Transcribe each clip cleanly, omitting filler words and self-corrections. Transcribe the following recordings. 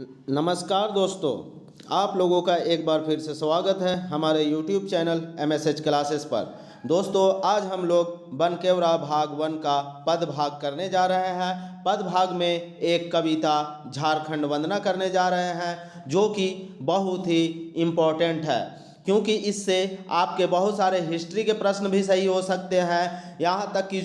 नमस्कार दोस्तों, आप लोगों का एक बार फिर से स्वागत है हमारे YouTube चैनल MSH क्लासेस पर। दोस्तों, आज हम लोग बनकेवरा भाग 1 का पद भाग करने जा रहे हैं। पद भाग में एक कविता झारखंड वंदना करने जा रहे हैं, जो कि बहुत ही इम्पोर्टेंट है, क्योंकि इससे आपके बहुत सारे हिस्ट्री के प्रश्न भी सही हो सकते हैं। यहाँ तक कि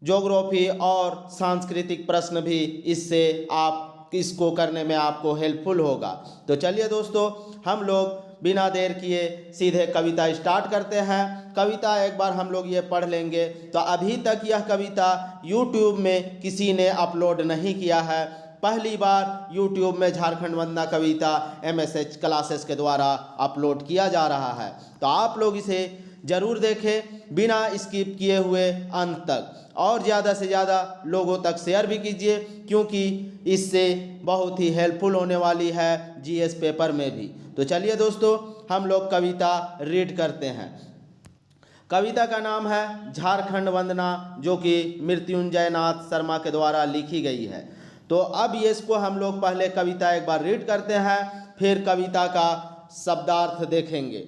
ज्योग्राफी और सांस्कृतिक प्रश्न भी इससे आप इसको करने में आपको हेल्पफुल होगा। तो चलिए दोस्तों, हम लोग बिना देर किए सीधे कविता स्टार्ट करते हैं। कविता एक बार हम लोग ये पढ़ लेंगे। तो अभी तक यह कविता YouTube में किसी ने अपलोड नहीं किया है। पहली बार YouTube में झारखंड वंदना कविता MSH क्लासेस के द्वारा अपलोड किया जा रहा है। तो आप लोग इसे ज़रूर देखें बिना स्किप किए हुए अंत तक, और ज़्यादा से ज़्यादा लोगों तक शेयर भी कीजिए, क्योंकि इससे बहुत ही हेल्पफुल होने वाली है GS पेपर में भी। तो चलिए दोस्तों, हम लोग कविता रीड करते हैं। कविता का नाम है झारखंड वंदना, जो कि मृत्युंजय नाथ शर्मा के द्वारा लिखी गई है। तो अब इसको हम लोग पहले कविता एक बार रीड करते हैं, फिर कविता का शब्दार्थ देखेंगे।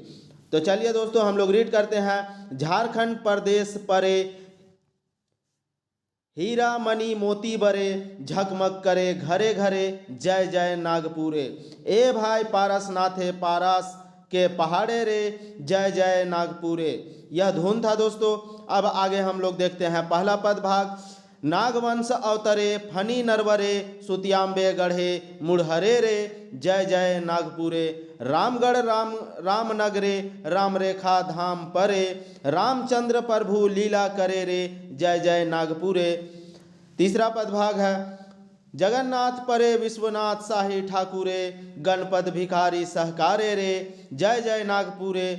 तो चलिए दोस्तों, हम लोग रीड करते हैं। झारखंड प्रदेश परे, हीरा मणि मोती बरे, झकमक करे घरे घरे, जय जय नागपुरे। ए भाई पारस नाथे पारस के पहाड़े रे, जय जय नागपुरे। यह धुन था दोस्तों। अब आगे हम लोग देखते हैं पहला पद भाग। नागवंश अवतरे फनी नरवरे, सुतियांबे गढ़े मुड़हरे रे, जय जय नागपुरे। रामगढ़ रामनगरे, राम रेखा धाम परे, रामचंद्र प्रभु लीला करे रे, जय जय नागपुरे। तीसरा पद भाग है। जगन्नाथ परे विश्वनाथ शाही ठाकुरे, गणपत भिखारी सहकारे रे, जय जय नागपुरे।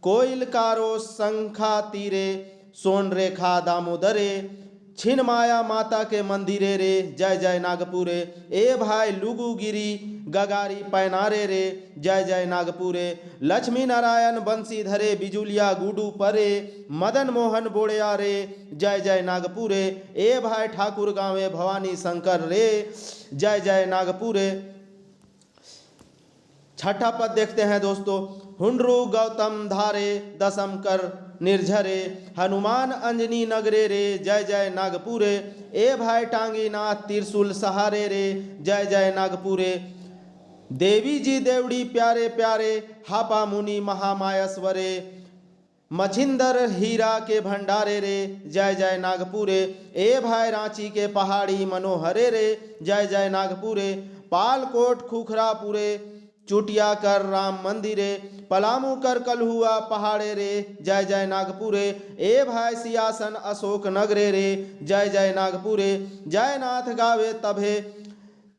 कोयल कारो शंखा तीरे, सोन रेखा दामोदरे, छिन माया माता के मंदिरे रे, जय जय नागपुरे। ए भाई लुगुगिरी गगारी पैनारे रे, जय जय नागपुरे। लक्ष्मी नारायण बंसी धरे, बिजुलिया गुडू परे, मदन मोहन बोड़िया रे, जय जय नागपुरे। ए भाई ठाकुर गावे भवानी शंकर रे, जय जय नागपुरे। छठा पद देखते हैं दोस्तों। हुंड्रू गौतम धारे, दसम कर निर्झरे, हनुमान अंजनी नगरे रे, जय जय नागपुरे। ए भाई टांगी नाथ त्रिशूल सहारे रे, जय जय नागपुरे। देवी जी देवड़ी प्यारे प्यारे, हापा मुनि महामायस्वरे, मछिंदर हीरा के भंडारे रे, जय जय नागपुरे। ए भाई रांची के पहाड़ी मनोहरे रे, जय जय नागपुरे। पालकोट खुखरापुरे, चुटिया कर राम मंदिरे, पलामू कर कलहुआ पहाड़े रे, जय जय नागपुरे। ए भाई सियासन अशोक नगरे रे, जय जय नागपुरे। जयनाथ गावे तभे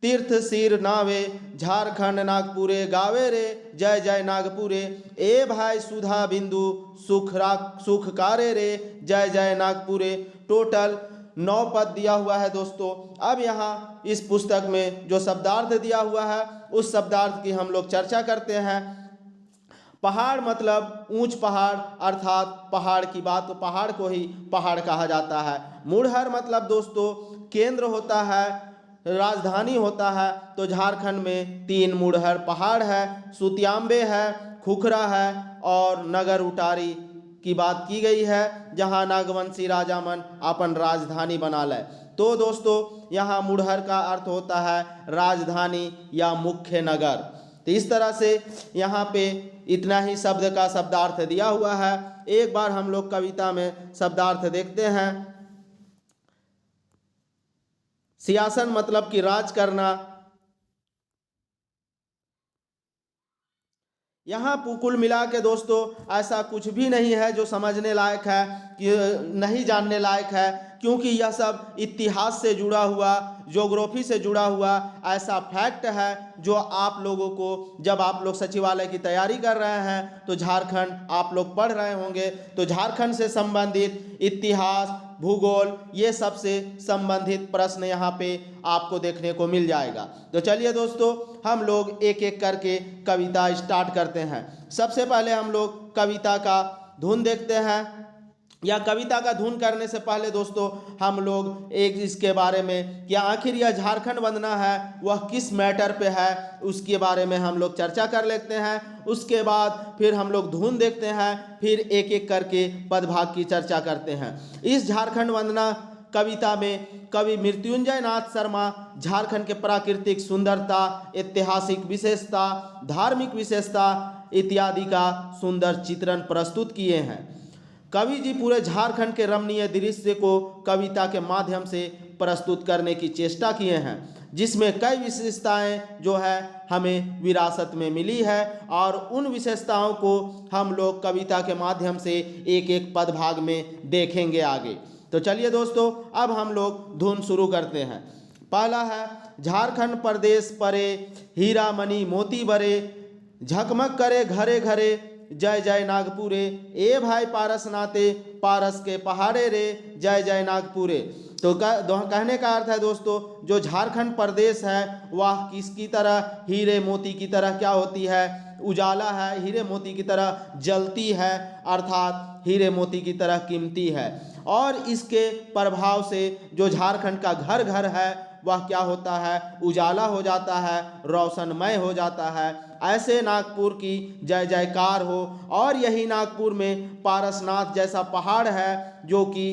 तीर्थ सिर नावे, झारखंड नागपुरे गावे रे, जय जय नागपुरे। ए भाई सुधा बिंदु सुख कारे रे, जय जय नागपुरे। टोटल 9 पद दिया हुआ है दोस्तों। अब यहाँ इस पुस्तक में जो शब्दार्थ दिया हुआ है, उस शब्दार्थ की हम लोग चर्चा करते हैं। पहाड़ मतलब ऊंच पहाड़, अर्थात पहाड़ की बात, तो पहाड़ को ही पहाड़ कहा जाता है। मुड़हर मतलब दोस्तों केंद्र होता है, राजधानी होता है। तो झारखंड में 3 मुड़हर पहाड़ है, सुतियांबे है, खुखरा है और नगर उटारी की बात की गई है, जहां नागवंशी राजा मन अपन राजधानी बना ले। तो दोस्तों यहाँ मुड़हर का अर्थ होता है राजधानी या मुख्य नगर। तो इस तरह से यहाँ पे इतना ही शब्द का शब्दार्थ दिया हुआ है। एक बार हम लोग कविता में शब्दार्थ देखते हैं। सियासन मतलब कि राज करना। यहाँ कुल मिला के दोस्तों ऐसा कुछ भी नहीं है जो समझने लायक है कि नहीं जानने लायक है, क्योंकि यह सब इतिहास से जुड़ा हुआ, ज्योग्राफी से जुड़ा हुआ ऐसा फैक्ट है जो आप लोगों को, जब आप लोग सचिवालय की तैयारी कर रहे हैं तो झारखंड आप लोग पढ़ रहे होंगे, तो झारखंड से संबंधित इतिहास, भूगोल, ये सब से संबंधित प्रश्न यहाँ पे आपको देखने को मिल जाएगा। तो चलिए दोस्तों, हम लोग एक एक करके कविता स्टार्ट करते हैं। सबसे पहले हम लोग कविता का धुन देखते हैं। या कविता का धुन करने से पहले दोस्तों हम लोग एक इसके बारे में कि आखिर यह झारखंड वंदना है वह किस मैटर पे है उसके बारे में हम लोग चर्चा कर लेते हैं। उसके बाद फिर हम लोग धुन देखते हैं, फिर एक एक करके पदभाग की चर्चा करते हैं। इस झारखंड वंदना कविता में कवि मृत्युंजय नाथ शर्मा झारखंड के प्राकृतिक सुंदरता, ऐतिहासिक विशेषता, धार्मिक विशेषता इत्यादि का सुंदर चित्रण प्रस्तुत किए हैं। कवि जी पूरे झारखंड के रमणीय दृश्य को कविता के माध्यम से प्रस्तुत करने की चेष्टा किए हैं, जिसमें कई विशेषताएं जो है हमें विरासत में मिली है और उन विशेषताओं को हम लोग कविता के माध्यम से एक एक पदभाग में देखेंगे आगे। तो चलिए दोस्तों अब हम लोग धुन शुरू करते हैं। पहला है झारखंड प्रदेश परे, हीरा मणि मोती बरे, झकमक करे घरे घरे, जय जय नागपुरे, ए भाई पारस नाते, पारस के पहाड़े रे, जय जय नागपुरे। तो कहने का अर्थ है दोस्तों जो झारखंड प्रदेश है वह किसकी तरह हीरे मोती की तरह क्या होती है, उजाला है, हीरे मोती की तरह जलती है, अर्थात हीरे मोती की तरह कीमती है। और इसके प्रभाव से जो झारखंड का घर घर है वह क्या होता है, उजाला हो जाता है, रोशनमय हो जाता है। ऐसे नागपुर की जय जयकार हो। और यही नागपुर में पारसनाथ जैसा पहाड़ है जो कि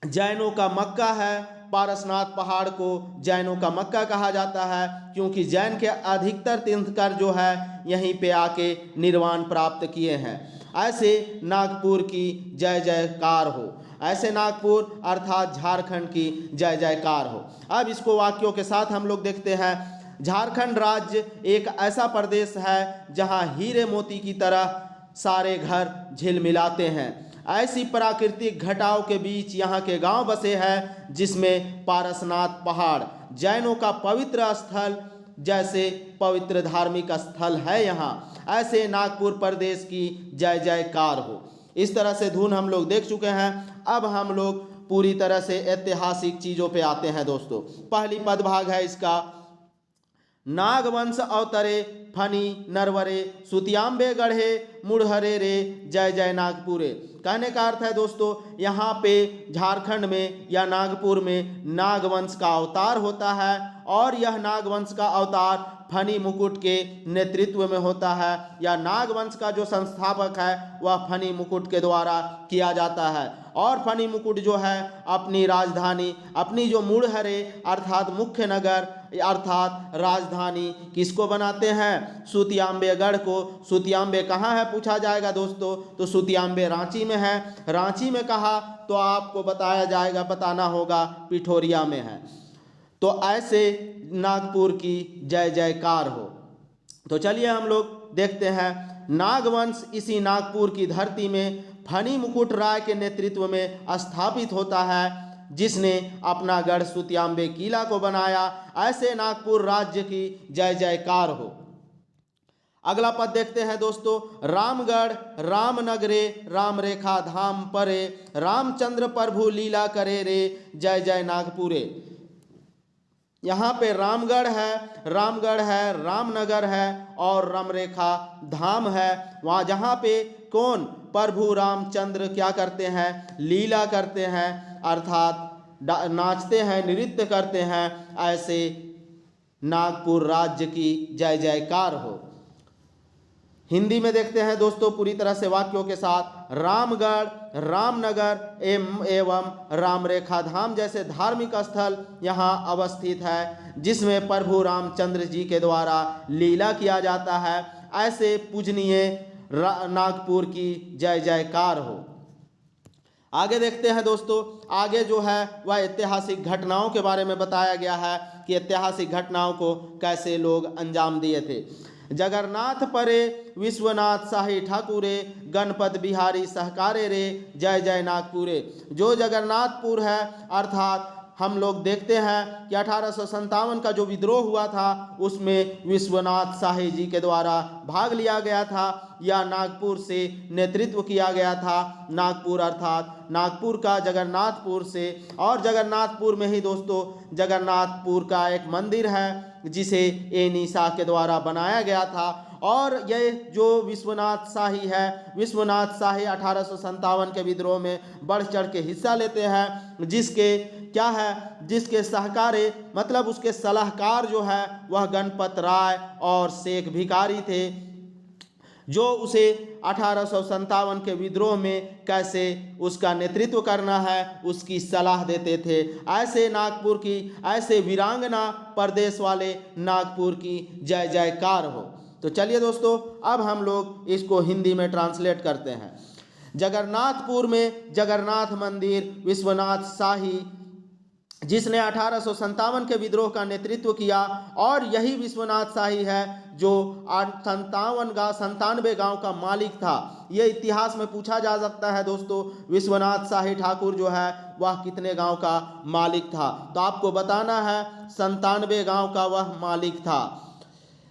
जैनों का मक्का है। पारसनाथ पहाड़ को जैनों का मक्का कहा जाता है क्योंकि जैन के अधिकतर तीर्थंकर जो है यहीं पे आके निर्वाण प्राप्त किए हैं। ऐसे नागपुर की जय जयकार हो, ऐसे नागपुर अर्थात झारखंड की जय जयकार हो। अब इसको वाक्यों के साथ हम लोग देखते हैं। झारखंड राज्य एक ऐसा प्रदेश है जहां हीरे मोती की तरह सारे घर झिलमिलाते हैं। ऐसी प्राकृतिक घटाओं के बीच यहाँ के गांव बसे हैं जिसमें पारसनाथ पहाड़ जैनों का पवित्र स्थल जैसे पवित्र धार्मिक स्थल है। यहाँ ऐसे नागपुर प्रदेश की जय जयकार हो। इस तरह से धुन हम लोग देख चुके हैं। अब हम लोग पूरी तरह से ऐतिहासिक चीज़ों पे आते हैं दोस्तों। पहली पदभाग है इसका, नागवंश अवतरे, फनी नरवरे, सुतियांबे गढ़े, मुड़हरे रे, जय जय नागपुरे। कहने का अर्थ है दोस्तों यहाँ पे झारखंड में या नागपुर में नागवंश का अवतार होता है और यह नागवंश का अवतार फनी मुकुट के नेतृत्व में होता है या नागवंश का जो संस्थापक है वह फनी मुकुट के द्वारा किया जाता है। और फनी मुकुट जो है अपनी राजधानी, अपनी जो मुड़हरे अर्थात मुख्य नगर अर्थात राजधानी किसको बनाते हैं, सुतियांबेगढ़ को। सुतियांबे कहाँ है पूछा जाएगा दोस्तों, तो सुतियांबे रांची में है। रांची में कहा तो आपको बताया जाएगा, बताना होगा पिठोरिया में है। तो ऐसे नागपुर की जय जयकार हो। तो चलिए हम लोग देखते हैं। नागवंश इसी नागपुर की धरती में फनी मुकुट राय के नेतृत्व में स्थापित होता है जिसने अपना गढ़ सुतियांबे किला को बनाया। ऐसे नागपुर राज्य की जय जयकार हो। अगला पद देखते हैं दोस्तों, रामगढ़ रामनगरे, राम रेखा धाम परे, रामचंद्र प्रभु लीला करे रे, जय जय नागपुरे। यहाँ पे रामगढ़ है, रामनगर है और रामरेखा धाम है। वहाँ जहाँ पे कौन प्रभु रामचंद्र क्या करते हैं, लीला करते हैं अर्थात नाचते हैं, नृत्य करते हैं। ऐसे नागपुर राज्य की जय जयकार हो। हिंदी में देखते हैं दोस्तों पूरी तरह से वाक्यों के साथ, रामगढ़ रामनगर एवं रामरेखा धाम जैसे धार्मिक स्थल यहाँ अवस्थित है जिसमें प्रभु रामचंद्र जी के द्वारा लीला किया जाता है। ऐसे पूजनीय नागपुर की जय जयकार हो। आगे देखते हैं दोस्तों, आगे जो है वह ऐतिहासिक घटनाओं के बारे में बताया गया है कि ऐतिहासिक घटनाओं को कैसे लोग अंजाम दिए थे। जगन्नाथ परे, विश्वनाथ शाही ठाकुरे, गणपत बिहारी सहकारे रे, जय जय नागपुरे। जो जगन्नाथपुर है अर्थात हम लोग देखते हैं कि 1857 का जो विद्रोह हुआ था उसमें विश्वनाथ शाही जी के द्वारा भाग लिया गया था या नागपुर से नेतृत्व किया गया था। नागपुर अर्थात नागपुर का जगन्नाथपुर से। और जगन्नाथपुर में ही दोस्तों जगन्नाथपुर का एक मंदिर है जिसे एनी शाह के द्वारा बनाया गया था और ये जो विश्वनाथ शाही है, विश्वनाथ शाही 1857 के विद्रोह में बढ़ चढ़ के हिस्सा लेते हैं, जिसके क्या है, जिसके सहकारे मतलब उसके सलाहकार जो है वह गणपत राय और शेख भिखारी थे, जो उसे 1857 के विद्रोह में कैसे उसका नेतृत्व करना है उसकी सलाह देते थे। ऐसे नागपुर की, ऐसे वीरांगना प्रदेश वाले नागपुर की जय जयकार हो। तो चलिए दोस्तों, अब हम लोग इसको हिंदी में ट्रांसलेट करते हैं। जगन्नाथपुर में जगन्नाथ मंदिर विश्वनाथ शाही, जिसने 1857 के विद्रोह का नेतृत्व किया, और यही विश्वनाथ शाही है जो 97 गांव का मालिक था। ये इतिहास में पूछा जा सकता है दोस्तों, विश्वनाथ शाही ठाकुर जो है वह कितने गांव का मालिक था, तो आपको बताना है 97 गांव का वह मालिक था,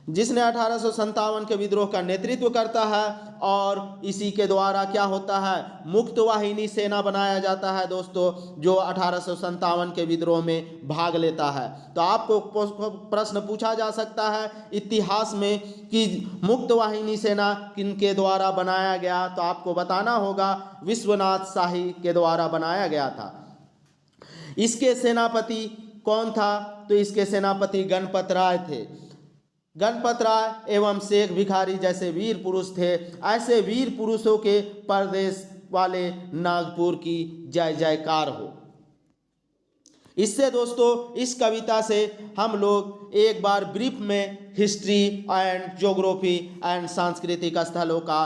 जिसने 1857 के विद्रोह का नेतृत्व करता है। और इसी के द्वारा क्या होता है, मुक्त वाहिनी सेना बनाया जाता है दोस्तों, जो 1857 के विद्रोह में भाग लेता है। तो आपको प्रश्न पूछा जा सकता है इतिहास में कि मुक्त वाहिनी सेना किनके द्वारा बनाया गया, तो आपको बताना होगा विश्वनाथ शाही के द्वारा बनाया गया था। इसके सेनापति कौन था, तो इसके सेनापति गणपत राय थे। गणपत राय एवं शेख भिखारी जैसे वीर पुरुष थे। ऐसे वीर पुरुषों के प्रदेश वाले नागपुर की जय जयकार हो। इससे दोस्तों, इस कविता से हम लोग एक बार ब्रीफ में हिस्ट्री एंड ज्योग्राफी एंड सांस्कृतिक स्थलों का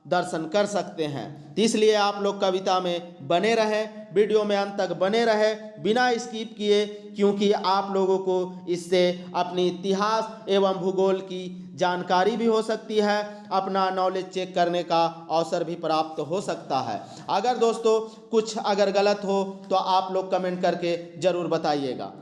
दर्शन कर सकते हैं। तो इसलिए आप लोग कविता में बने रहे, वीडियो में अंत तक बने रहे बिना स्किप किए, क्योंकि आप लोगों को इससे अपनी इतिहास एवं भूगोल की जानकारी भी हो सकती है, अपना नॉलेज चेक करने का अवसर भी प्राप्त हो सकता है। अगर दोस्तों कुछ अगर गलत हो तो आप लोग कमेंट करके जरूर बताइएगा।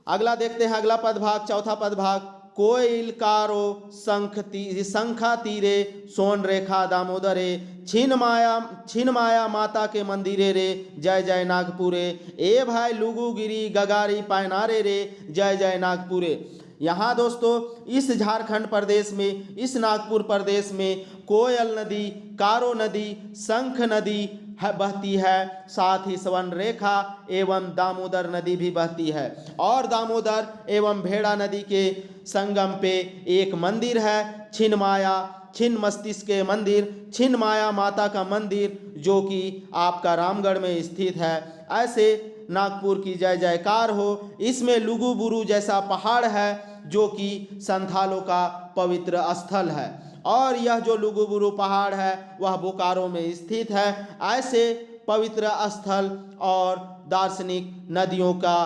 अगला देखते हैं, अगला पदभाग, चौथा पदभाग। कोयल कारो शंखा तीरे सोन रेखा दामोदरे, छिन माया माता के मंदिरे रे, जय जय नागपुरे, ए भाई लुगु गिरी गगारी पैनारे रे, जय जय नागपुरे। यहाँ दोस्तों इस झारखंड प्रदेश में, इस नागपुर प्रदेश में कोयल नदी, कारो नदी, शंख नदी बहती है, साथ ही स्वर्ण रेखा एवं दामोदर नदी भी बहती है। और दामोदर एवं भेड़ा नदी के संगम पे एक मंदिर है, छिन्न मस्तिष्क के मंदिर, छिन्न माया माता का मंदिर, जो कि आपका रामगढ़ में स्थित है। ऐसे नागपुर की जय जयकार हो। इसमें लुगु बुरु जैसा पहाड़ है, जो कि संथालों का पवित्र स्थल है, और यह जो लुगु बुरु पहाड़ है वह बोकारो में स्थित है। ऐसे पवित्र स्थल और दार्शनिक नदियों का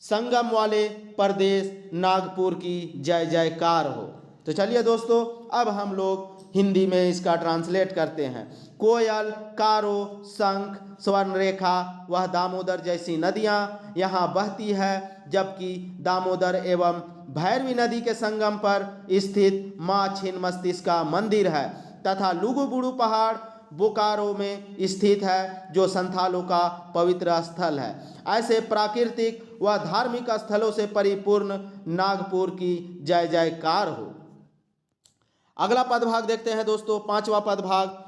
संगम वाले प्रदेश नागपुर की जय जयकार हो। तो चलिए दोस्तों, अब हम लोग हिंदी में इसका ट्रांसलेट करते हैं। कोयल, कारो, शंख, स्वर्ण रेखा वह दामोदर जैसी नदियाँ यहाँ बहती है, जबकि दामोदर एवं भैरवी नदी के संगम पर स्थित माँ छिन्न मस्तिष्क का मंदिर है, तथा लुगु बुरु पहाड़ बोकारो में स्थित है, जो संथालों का पवित्र स्थल है। ऐसे प्राकृतिक व धार्मिक स्थलों से परिपूर्ण नागपुर की जय जयकार हो। अगला पदभाग देखते हैं दोस्तों, पांचवा पदभाग।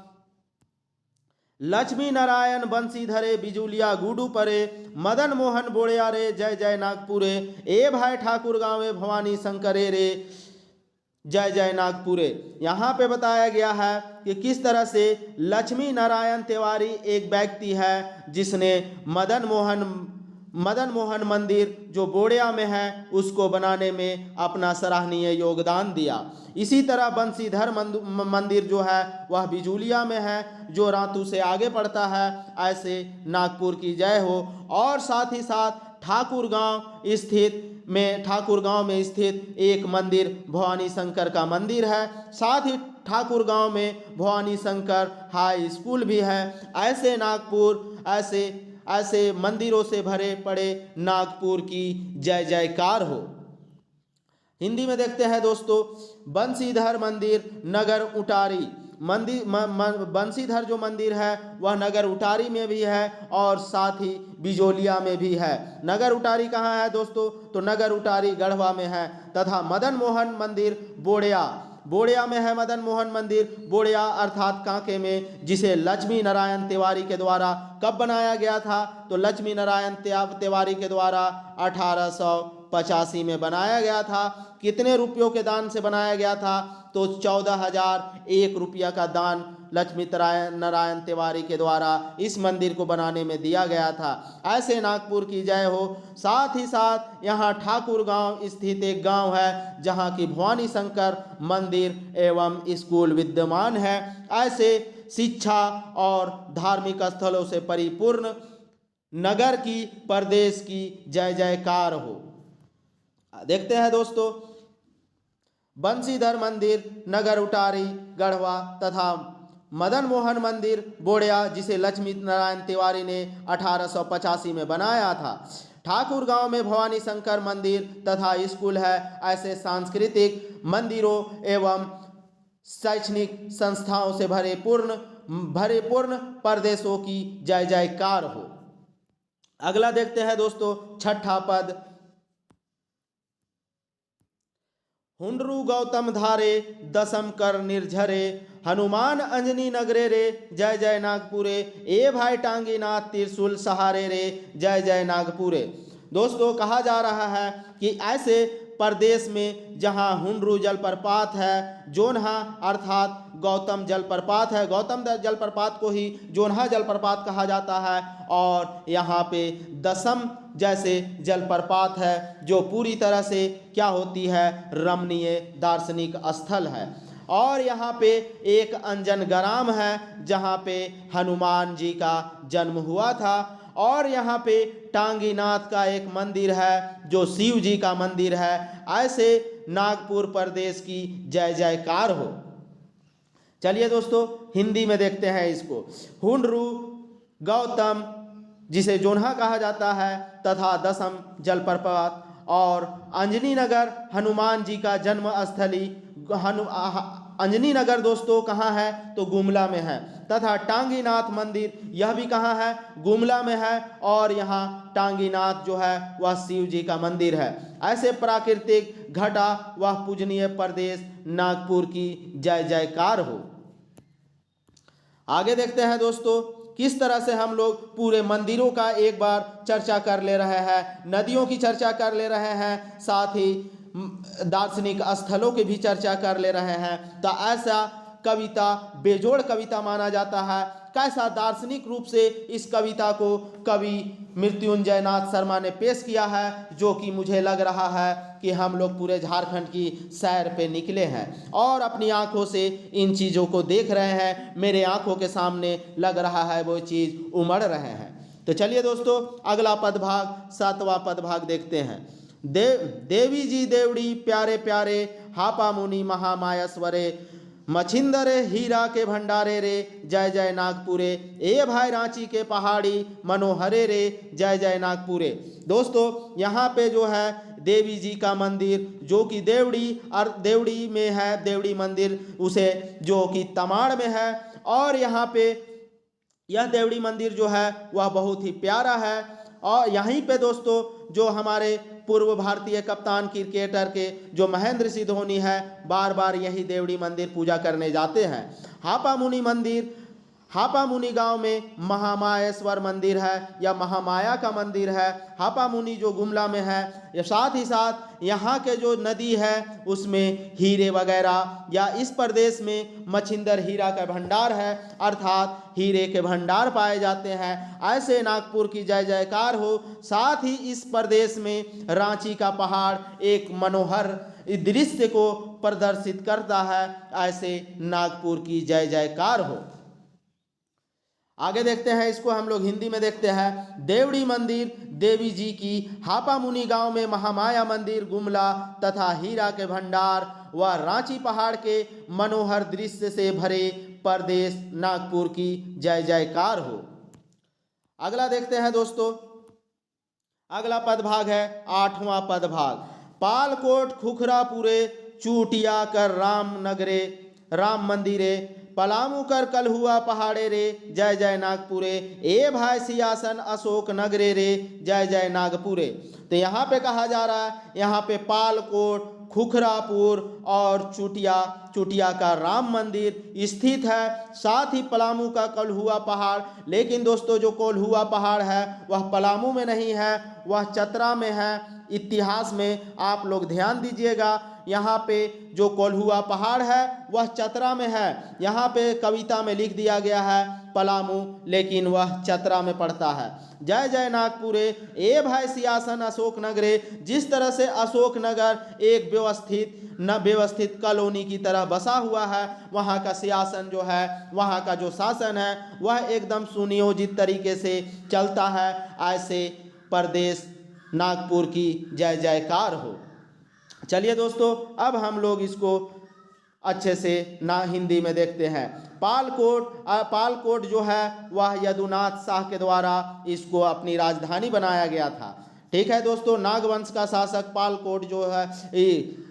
लक्ष्मी नारायण बंसीधरे बिजुलिया गुडू परे, मदन मोहन बोड़िया रे, जय जय नागपुरे, ए भाई ठाकुर गाँवे भवानी शंकरे रे, जय जय नागपुरे। यहाँ पे बताया गया है कि किस तरह से लक्ष्मी नारायण तिवारी एक व्यक्ति है जिसने मदन मोहन मंदिर जो बोड़िया में है उसको बनाने में अपना सराहनीय योगदान दिया। इसी तरह बंसीधर मंदिर जो है वह बिजुलिया में है, जो रातू से आगे पड़ता है। ऐसे नागपुर की जय हो। और साथ ही साथ ठाकुर गांव में स्थित एक मंदिर भवानी शंकर का मंदिर है। साथ ही ठाकुर गांव में भवानी शंकर हाई स्कूल भी है। ऐसे नागपुर, ऐसे मंदिरों से भरे पड़े नागपुर की जय जयकार हो। हिंदी में देखते हैं दोस्तों, बंसीधर मंदिर नगर उटारी बंसीधर जो मंदिर है वह नगर उटारी में भी है और साथ ही बिजोलिया में भी है। नगर उटारी कहाँ है दोस्तों? तो नगर उटारी गढ़वा में है। तथा मदन मोहन मंदिर बोड़िया में है। मदन मोहन मंदिर बोड़िया अर्थात कांके में, जिसे लक्ष्मी नारायण तिवारी के द्वारा कब बनाया गया था? तो लक्ष्मी नारायण तिवारी के द्वारा 1885 में बनाया गया था। कितने रुपयों के दान से बनाया गया था? तो 14,001 रुपया का दान लक्ष्मी नारायण तिवारी के द्वारा इस मंदिर को बनाने में दिया गया था। ऐसे नागपुर की जय हो। साथ ही साथ यहाँ ठाकुर गांव स्थित एक गांव है जहाँ की भवानी शंकर मंदिर एवं स्कूल विद्यमान है। ऐसे शिक्षा और धार्मिक स्थलों से परिपूर्ण नगर की, प्रदेश की जय जयकार हो। देखते हैं दोस्तों, बंसीधर मंदिर नगर उटारी गढ़वा तथा मदन मोहन मंदिर बोड़िया, जिसे लक्ष्मी नारायण तिवारी ने 1885 में बनाया था। ठाकुर गांव में भवानी शंकर मंदिर तथा स्कूल है। ऐसे सांस्कृतिक मंदिरों एवं शैक्षणिक संस्थाओं से भरे पूर्ण प्रदेशों की जय जयकार हो। अगला देखते हैं दोस्तों, छठा पद, हुंडरू गौतम धारे दसम कर निर्झरे, हनुमान अंजनी नगरे रे जय जय नागपुरे, ए भाई टांगी नाथ त्रिशूल सहारे रे जय जय नागपुरे। दोस्तों कहा जा रहा है कि ऐसे प्रदेश में जहां हुंडरू जलप्रपात है, जोन्हा अर्थात गौतम जलप्रपात है, गौतम जलप्रपात को ही जोन्हा जलप्रपात कहा जाता है, और यहाँ पे दसम जैसे जलप्रपात है जो पूरी तरह से क्या होती है, रमणीय दार्शनिक स्थल है। और यहाँ पे एक अंजन ग्राम है जहाँ पे हनुमान जी का जन्म हुआ था। और यहाँ पे टांगीनाथ का एक मंदिर है जो शिव जी का मंदिर है। ऐसे नागपुर प्रदेश की जय जयकार हो। चलिए दोस्तों हिंदी में देखते हैं इसको। हुंडरू गौतम, जिसे जोन्हा कहा जाता है, तथा दसम जलप्रपात, और अंजनी नगर हनुमान जी का जन्म स्थली। अंजनी नगर दोस्तों कहाँ है? तो गुमला में है। तथा टांगीनाथ मंदिर यह भी कहाँ है? गुमला में है। और यहाँ टांगीनाथ जो है वह शिव जी का मंदिर है। ऐसे प्राकृतिक घटा वह पूजनीय प्रदेश नागपुर की जय जयकार हो। आगे देखते हैं दोस्तों, किस तरह से हम लोग पूरे मंदिरों का एक बार चर्चा कर ले रहे हैं, नदियों की चर्चा कर ले रहे हैं, साथ ही दार्शनिक स्थलों की भी चर्चा कर ले रहे हैं। तो ऐसा कविता बेजोड़ कविता माना जाता है। कैसा दार्शनिक रूप से इस कविता को कवि मृत्युंजय नाथ शर्मा ने पेश किया है, जो कि मुझे लग रहा है कि हम लोग पूरे झारखंड की सैर पे निकले हैं और अपनी आंखों से इन चीज़ों को देख रहे हैं। मेरे आंखों के सामने लग रहा है वो चीज़ उमड़ रहे हैं। तो चलिए दोस्तों अगला पदभाग, सातवां पदभाग देखते हैं। देवी जी देवड़ी प्यारे प्यारे, हापा मुनि महामायस्वरे, मछिंदर हीरा के भंडारे रे जय जय नागपुरे, ए भाई रांची के पहाड़ी मनोहरे रे जय जय नागपुरे। दोस्तों यहाँ पे जो है देवी जी का मंदिर जो कि देवड़ी में है, देवड़ी मंदिर उसे जो कि तमाड़ में है। और यहाँ पे यह देवड़ी मंदिर जो है वह बहुत ही प्यारा है। और यहीं पे दोस्तों जो हमारे पूर्व भारतीय कप्तान क्रिकेटर के जो महेंद्र सिंह धोनी है, बार बार यही देवड़ी मंदिर पूजा करने जाते हैं। हापा मुनि मंदिर, हापा मुनि गांव में महामायेश्वर मंदिर है या महामाया का मंदिर है। हापा मुनि जो गुमला में है, या साथ ही साथ यहाँ के जो नदी है उसमें हीरे वगैरह, या इस प्रदेश में मछिंदर हीरा का भंडार है, अर्थात हीरे के भंडार पाए जाते हैं। ऐसे नागपुर की जय जयकार हो। साथ ही इस प्रदेश में रांची का पहाड़ एक मनोहर दृश्य को प्रदर्शित करता है। ऐसे नागपुर की जय जयकार हो। आगे देखते हैं इसको हम लोग हिंदी में देखते हैं। देवड़ी मंदिर देवी जी की, हापा मुनि गांव में महामाया मंदिर गुमला तथा हीरा के भंडार व रांची पहाड़ के मनोहर दृश्य से भरे प्रदेश नागपुर की जय जयकार हो। अगला देखते हैं दोस्तों, अगला पदभाग है 8वां पदभाग। पालकोट खुखरापुरे चूटिया कर राम नगरे, राम मंदिरे पलामू कर कल हुआ पहाड़े रे, जय जय नागपुरे। ए भाई सियासन अशोक नगरे रे, जय जय नागपुरे। तो यहाँ पे कहा जा रहा है, यहाँ पे पालकोट, खुखरापुर और चुटिया का राम मंदिर स्थित है, साथ ही पलामू का कलहुआ पहाड़। लेकिन दोस्तों जो कलहुआ पहाड़ है वह पलामू में नहीं है, वह चतरा में है। इतिहास में आप लोग ध्यान दीजिएगा, यहाँ पे जो कलहुआ पहाड़ है वह चतरा में है। यहाँ पे कविता में लिख दिया गया है पलामू, लेकिन वह चतरा में पड़ता है। जय जय नागपुरे। ए भाई सियासन अशोक नगरे। जिस तरह से अशोक नगर एक व्यवस्थित कॉलोनी की तरह बसा हुआ है, वहाँ का सियासन जो है, वहाँ का जो शासन है वह एकदम सुनियोजित तरीके से चलता है। ऐसे प्रदेश नागपुर की जय जयकार हो। चलिए दोस्तों, अब हम लोग इसको अच्छे से हिंदी में देखते हैं। पालकोट जो है वह यदुनाथ शाह के द्वारा इसको अपनी राजधानी बनाया गया था। ठीक है दोस्तों, नागवंश का शासक पालकोट जो है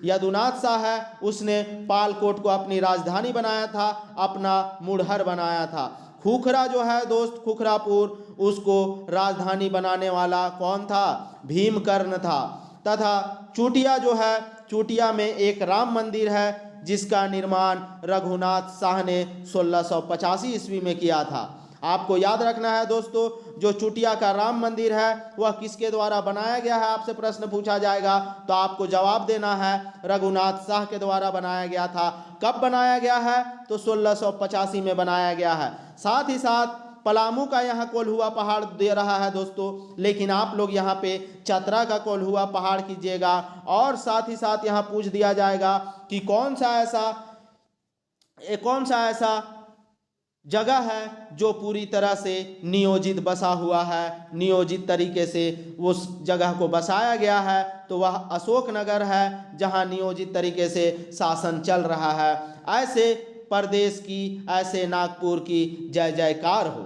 यदुनाथ शाह है, उसने पालकोट को अपनी राजधानी बनाया था, अपना मुढ़र बनाया था। खुखरा जो है दोस्त, खुखरापुर, उसको राजधानी बनाने वाला कौन था? भीमकर्ण था। तथा चुटिया जो है, चुटिया में एक राम मंदिर है जिसका निर्माण रघुनाथ शाह ने 1685 ईस्वी में किया था। आपको याद रखना है दोस्तों, जो चुटिया का राम मंदिर है वह किसके द्वारा बनाया गया है, आपसे प्रश्न पूछा जाएगा तो आपको जवाब देना है रघुनाथ शाह के द्वारा बनाया गया था। कब बनाया गया है? तो 1685 में बनाया गया है। साथ ही साथ पलामू का यहाँ कोल्हुआ पहाड़ दे रहा है दोस्तों, लेकिन आप लोग यहाँ पे चतरा का कोल्हुआ पहाड़ कीजिएगा। और साथ ही साथ यहाँ पूछ दिया जाएगा कि कौन सा ऐसा जगह है जो पूरी तरह से नियोजित बसा हुआ है, नियोजित तरीके से उस जगह को बसाया गया है। तो वह अशोक नगर है, जहाँ नियोजित तरीके से शासन चल रहा है। ऐसे प्रदेश की, ऐसे नागपुर की जय जयकार हो।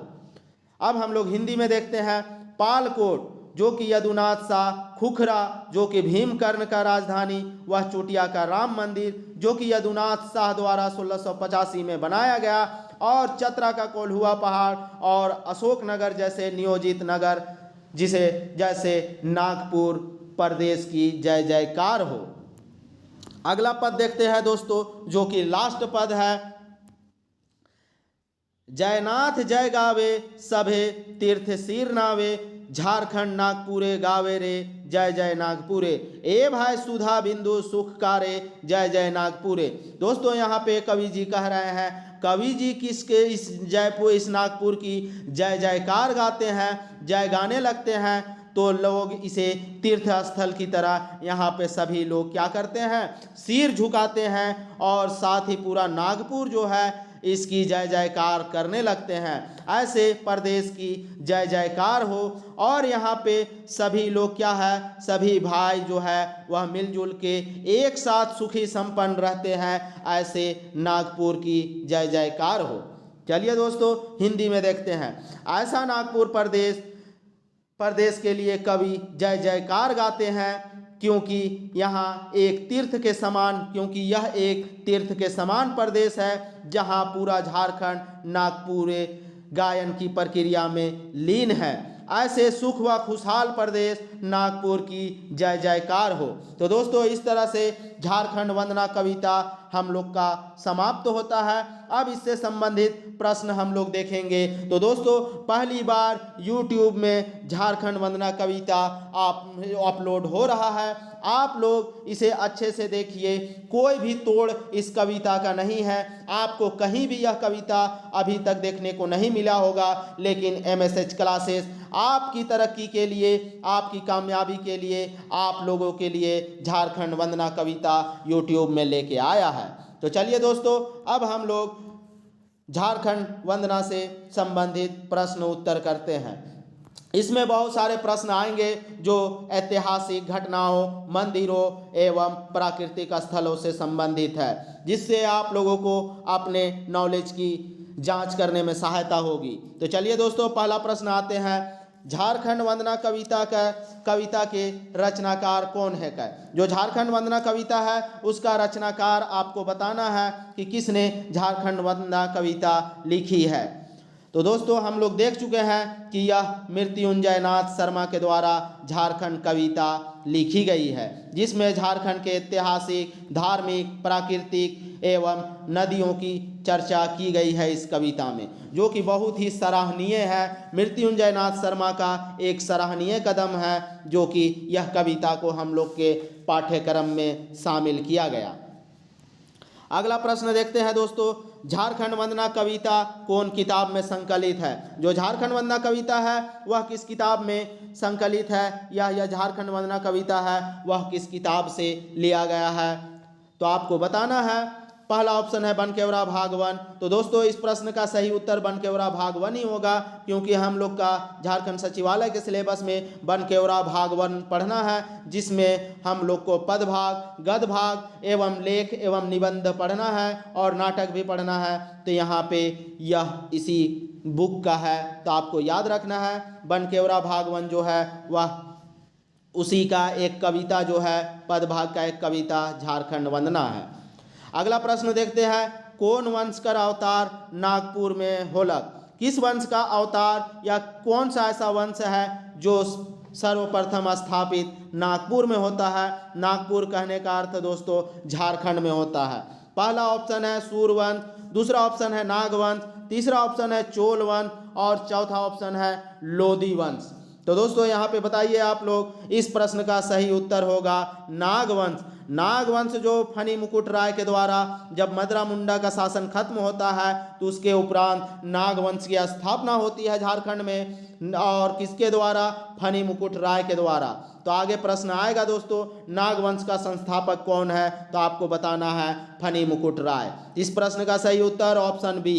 अब हम लोग हिंदी में देखते हैं। पालकोट जो कि यदुनाथ शाह, खुखरा जो कि भीमकर्ण का राजधानी, वह चुटिया का राम मंदिर जो कि यदुनाथ शाह द्वारा 1685 में बनाया गया, और चतरा का कोल्हुआ पहाड़ और अशोक नगर जैसे नियोजित नगर, जैसे नागपुर प्रदेश की जय जयकार हो। अगला पद देखते हैं दोस्तों, जो कि लास्ट पद है। जयनाथ जय गावे, सभे तीर्थ सिर नावे, झारखंड नागपुरे गावे रे, जय जय नागपुरे। ए भाई सुधा बिंदु सुखकारे, जय जय नागपुरे। दोस्तों यहाँ पे कवि जी कह रहे हैं, कवि जी किसके इस नागपुर की जय जयकार गाते हैं, जय गाने लगते हैं, तो लोग इसे तीर्थ स्थल की तरह यहाँ पे सभी लोग क्या करते हैं? सिर झुकाते हैं, और साथ ही पूरा नागपुर जो है इसकी जय जयकार करने लगते हैं। ऐसे प्रदेश की जय जयकार हो। और यहाँ पे सभी लोग क्या है, सभी भाई जो है वह मिलजुल के एक साथ सुखी संपन्न रहते हैं। ऐसे नागपुर की जय जयकार हो। चलिए दोस्तों हिंदी में देखते हैं। ऐसा नागपुर प्रदेश के लिए कवि जय जयकार गाते हैं, क्योंकि यहाँ एक तीर्थ के समान, क्योंकि यह एक तीर्थ के समान प्रदेश है, जहाँ पूरा झारखंड नागपुरे गायन की प्रक्रिया में लीन है। ऐसे सुख व खुशहाल प्रदेश नागपुर की जय जयकार हो। तो दोस्तों इस तरह से झारखंड वंदना कविता हम लोग का समाप्त होता है। अब इससे संबंधित प्रश्न हम लोग देखेंगे। तो दोस्तों पहली बार YouTube में झारखंड वंदना कविता अपलोड हो रहा है, आप लोग इसे अच्छे से देखिए। कोई भी तोड़ इस कविता का नहीं है, आपको कहीं भी यह कविता अभी तक देखने को नहीं मिला होगा, लेकिन MSH क्लासेस आपकी तरक्की के लिए, आपकी कामयाबी के लिए, आप लोगों के लिए झारखंड वंदना कविता YouTube में लेके आया है। तो चलिए दोस्तों अब हम लोग झारखंड वंदना से संबंधित प्रश्न उत्तर करते हैं। इसमें बहुत सारे प्रश्न आएंगे जो ऐतिहासिक घटनाओं, मंदिरों एवं प्राकृतिक स्थलों से संबंधित है, जिससे आप लोगों को अपने नॉलेज की जांच करने में सहायता होगी। तो चलिए दोस्तों पहला प्रश्न आते हैं। झारखंड वंदना कविता के रचनाकार कौन है का। जो झारखंड वंदना कविता है उसका रचनाकार आपको बताना है कि किसने झारखंड वंदना कविता लिखी है। तो दोस्तों हम लोग देख चुके हैं कि यह मृत्युंजय नाथ शर्मा के द्वारा झारखंड कविता लिखी गई है, जिसमें झारखंड के ऐतिहासिक, धार्मिक, प्राकृतिक एवं नदियों की चर्चा की गई है इस कविता में, जो कि बहुत ही सराहनीय है। मृत्युंजय नाथ शर्मा का एक सराहनीय कदम है जो कि यह कविता को हम लोग के पाठ्यक्रम में शामिल किया गया। अगला प्रश्न देखते हैं दोस्तों, झारखंड वंदना कविता कौन किताब में संकलित है। जो झारखंड वंदना कविता है वह किस किताब में संकलित है, यह झारखंड वंदना कविता है वह किस किताब से लिया गया है, तो आपको बताना है। पहला ऑप्शन है बनकेवरा भाग 1। तो दोस्तों इस प्रश्न का सही उत्तर बनकेवरा भाग 1 ही होगा, क्योंकि हम लोग का झारखंड सचिवालय के सिलेबस में बनकेवरा भाग 1 पढ़ना है, जिसमें हम लोग को पद भाग, गद्य भाग एवं लेख एवं निबंध पढ़ना है और नाटक भी पढ़ना है। तो यहाँ पे यह इसी बुक का है, तो आपको याद रखना है बनकेवरा भाग 1 जो है वह उसी का एक कविता जो है, पद भाग का एक कविता झारखंड वंदना है। अगला प्रश्न देखते हैं, कौन वंश का अवतार नागपुर में होलक। किस वंश का अवतार या कौन सा ऐसा वंश है जो सर्वप्रथम स्थापित नागपुर में होता है। नागपुर कहने का अर्थ दोस्तों झारखंड में होता है। पहला ऑप्शन है सूरवंश, दूसरा ऑप्शन है नागवंश, तीसरा ऑप्शन है चोल वंश और चौथा ऑप्शन है लोधी वंश। तो दोस्तों यहाँ पे बताइए आप लोग, इस प्रश्न का सही उत्तर होगा नागवंश। नागवंश जो फनी मुकुट राय के द्वारा जब मदरा मुंडा का शासन खत्म होता है तो उसके उपरांत नागवंश की स्थापना होती है झारखंड में, और किसके द्वारा, फनी मुकुट राय के द्वारा। तो आगे प्रश्न आएगा दोस्तों, नागवंश का संस्थापक कौन है, तो आपको बताना है फनी मुकुट राय। इस प्रश्न का सही उत्तर ऑप्शन बी।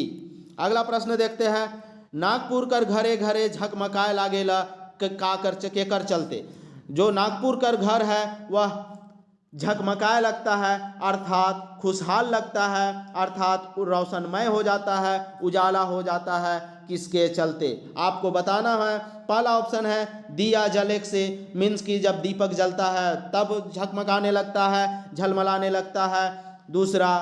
अगला प्रश्न देखते हैं, नागपुर कर घरे घरे झकमकाए लागेला केकर चलते। जो नागपुर कर घर है वह झकमकाए लगता है, अर्थात खुशहाल लगता है, अर्थात रोशनमय हो जाता है, उजाला हो जाता है, किसके चलते, आपको बताना है। पहला ऑप्शन है दिया जलेक से, मीन्स की जब दीपक जलता है तब झकमकाने लगता है, झलमलाने लगता है। दूसरा